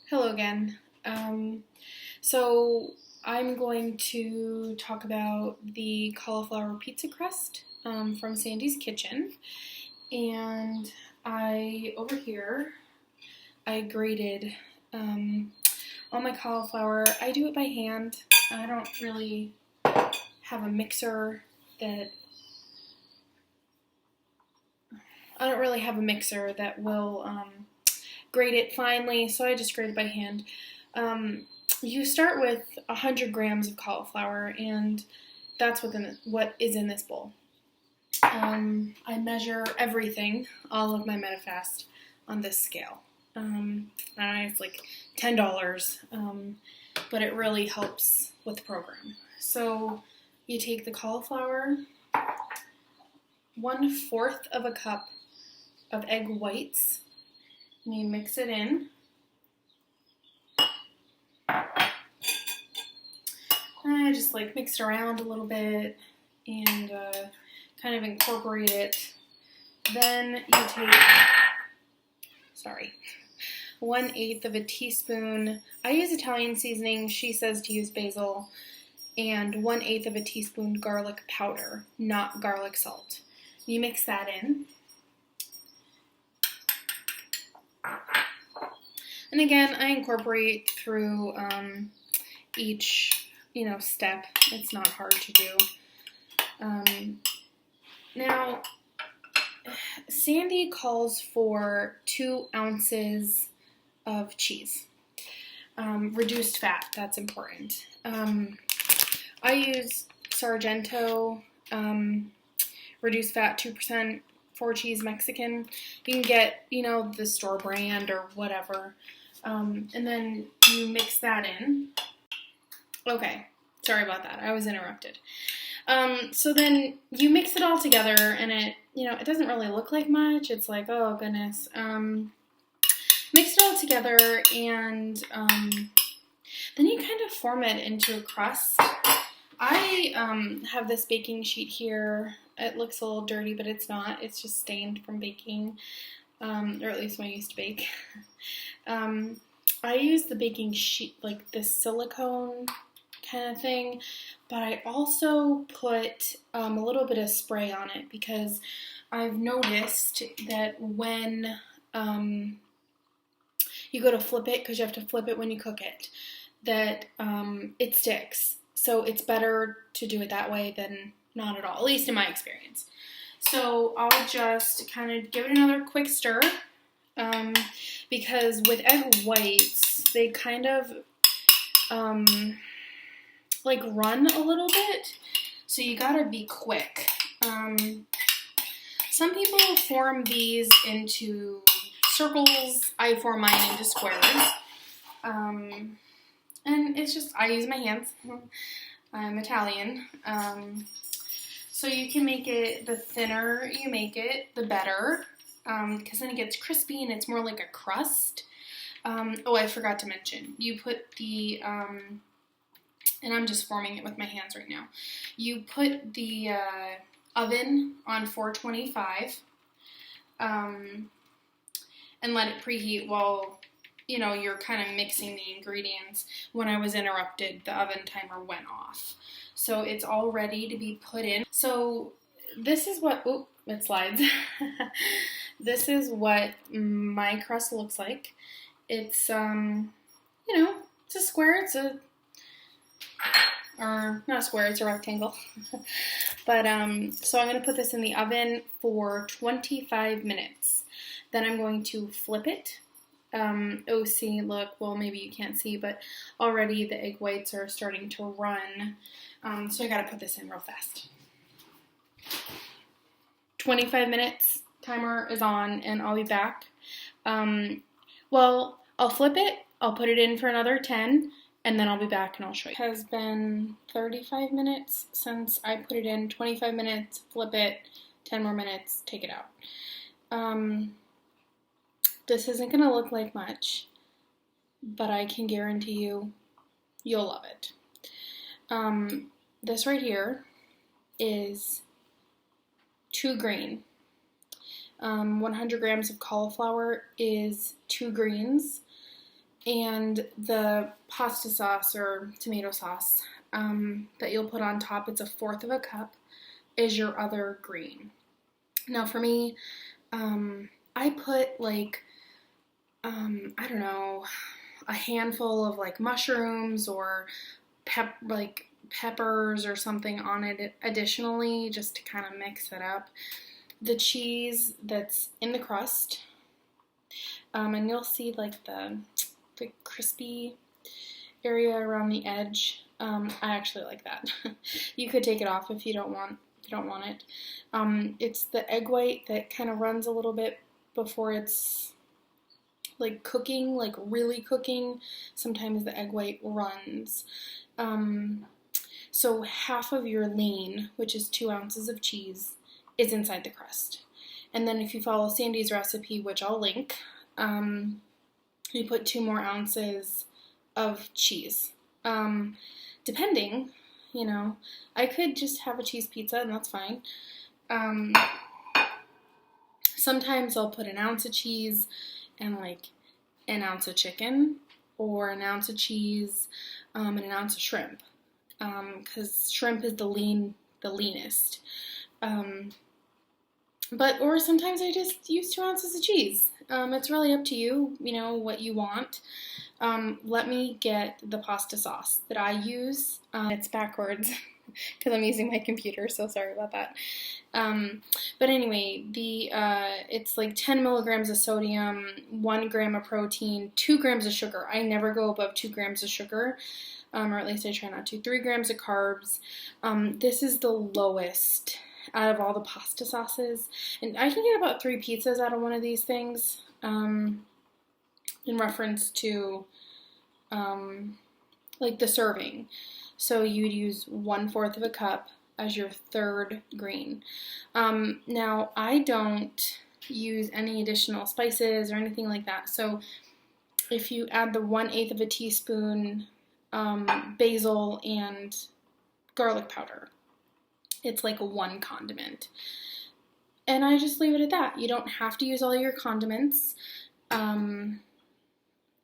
Hello again. So I'm going to talk about the cauliflower pizza crust from Sandy's Kitchen. And over here, I grated all my cauliflower. I do it by hand. I don't really have a mixer that will grate it finely, so I just grate it by hand. You start with 100 grams of cauliflower, and that's what is in this bowl. I measure everything, all of my MetaFast, on this scale. It's like $10, but it really helps with the program. So you take the cauliflower, 1/4 of a cup of egg whites, and you mix it in. I just mix it around a little bit and kind of incorporate it. Then you take, 1/8 of a teaspoon. I use Italian seasoning. She says to use basil. And 1/8 of a teaspoon garlic powder, not garlic salt. You mix that in. And again, I incorporate through each, step. It's not hard to do. Now, Sandy calls for 2 ounces of cheese. Reduced fat, that's important. I use Sargento, reduced fat 2%, 4-cheese Mexican. You can get, the store brand or whatever. And then you mix that in. Okay, sorry about that. I was interrupted. So then you mix it all together, and it doesn't really look like much. It's like, oh goodness. Mix it all together, and then you kind of form it into a crust. I have this baking sheet here. It looks a little dirty, but it's not. It's just stained from baking, or at least when I used to bake. I use the baking sheet, like this silicone kind of thing, but I also put a little bit of spray on it because I've noticed that when you go to flip it, because you have to flip it when you cook it, that it sticks. So it's better to do it that way than not at all, at least in my experience. So I'll just kind of give it another quick stir, because with egg whites, they kind of run a little bit, so you gotta be quick. Some people form these into circles. I form mine into squares. And it's just, I use my hands. I'm Italian. So you can make it, the thinner you make it, the better, because then it gets crispy and it's more like a crust. I forgot to mention, you put the, and I'm just forming it with my hands right now. You put the oven on 425, and let it preheat while you're kind of mixing the ingredients. When I was interrupted, the oven timer went off. So it's all ready to be put in. So this is what, it slides. This is what my crust looks like. It's, it's a square. Or not a square, it's a rectangle. But, so I'm going to put this in the oven for 25 minutes. Then I'm going to flip it. See, look, well, maybe you can't see, but already the egg whites are starting to run. So I gotta put this in real fast. 25 minutes, timer is on, and I'll be back. I'll flip it, I'll put it in for another 10, and then I'll be back and I'll show you. It has been 35 minutes since I put it in, 25 minutes, flip it, 10 more minutes, take it out. This isn't going to look like much, but I can guarantee you'll love it. This right here is 2 green. 100 grams of cauliflower is 2 greens, And the pasta sauce or tomato sauce that you'll put on top, it's 1/4 of a cup, is your other green. Now for me, I put like, I don't know, a handful of like mushrooms or peppers or something on it additionally, just to kind of mix it up. The cheese that's in the crust, and you'll see like the crispy area around the edge. I actually like that. You could take it off if you don't want it. It's the egg white that kind of runs a little bit before it's like cooking, like really cooking. Sometimes the egg white runs. So half of your lean, which is 2 ounces of cheese, is inside the crust. And then if you follow Sandy's recipe, which I'll link, you put 2 more ounces of cheese. Depending, you know, I could just have a cheese pizza and that's fine. Sometimes I'll put 1 ounce of cheese and like 1 ounce of chicken, or 1 ounce of cheese and 1 ounce of shrimp, because shrimp is the leanest. Or sometimes I just use 2 ounces of cheese. It's really up to you, you know, what you want. Let me get the pasta sauce that I use. It's backwards because I'm using my computer, so sorry about that. But anyway, it's like 10 milligrams of sodium, 1 gram of protein, 2 grams of sugar. I never go above 2 grams of sugar, or at least I try not to. 3 grams of carbs. This is the lowest out of all the pasta sauces, and I can get about 3 pizzas out of one of these things, in reference to like the serving. So you'd use 1/4 of a cup as your 3rd green. Now I don't use any additional spices or anything like that, so if you add the 1/8 of a teaspoon basil and garlic powder, it's like 1 condiment. And I just leave it at that. You don't have to use all your condiments.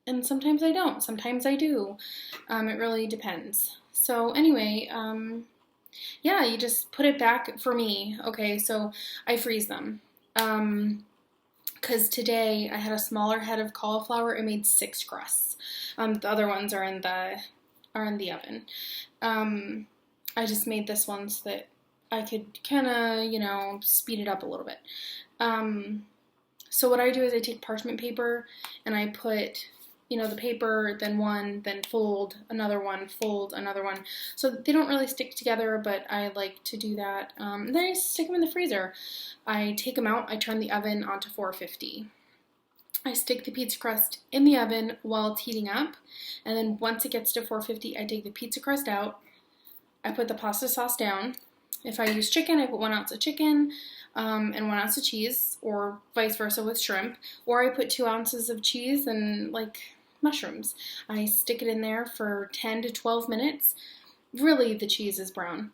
And sometimes I don't. Sometimes I do. It really depends. So anyway, yeah, you just put it back for me. Okay, so I freeze them. Because today I had a smaller head of cauliflower. It made 6 crusts. The other ones are in the oven. I just made this one so that I could kind of, you know, speed it up a little bit. So what I do is I take parchment paper and I put, you know, the paper, then one, then fold another one, so they don't really stick together, but I like to do that. Then I stick them in the freezer. I take them out, I turn the oven onto 450. I stick the pizza crust in the oven while it's heating up, and then once it gets to 450, I take the pizza crust out, I put the pasta sauce down. If I use chicken, I put 1 ounce of chicken and 1 ounce of cheese, or vice versa with shrimp, or I put 2 ounces of cheese and like mushrooms. I stick it in there for 10 to 12 minutes. Really, the cheese is brown.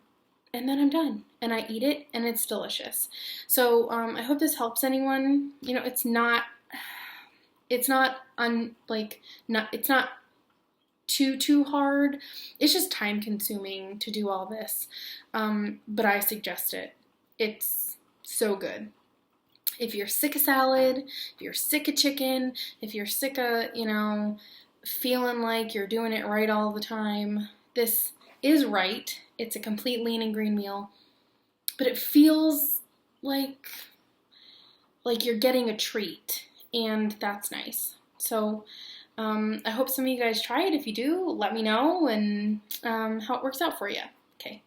And then I'm done. And I eat it, and it's delicious. So I hope this helps anyone. You know, it's not too hard. It's just time consuming to do all this. But I suggest it. It's so good. If you're sick of salad, if you're sick of chicken, if you're sick of, you know, feeling like you're doing it right all the time, this is right. It's a complete lean and green meal, but it feels like you're getting a treat, and that's nice. So I hope some of you guys try it. If you do, let me know and how it works out for you. Okay.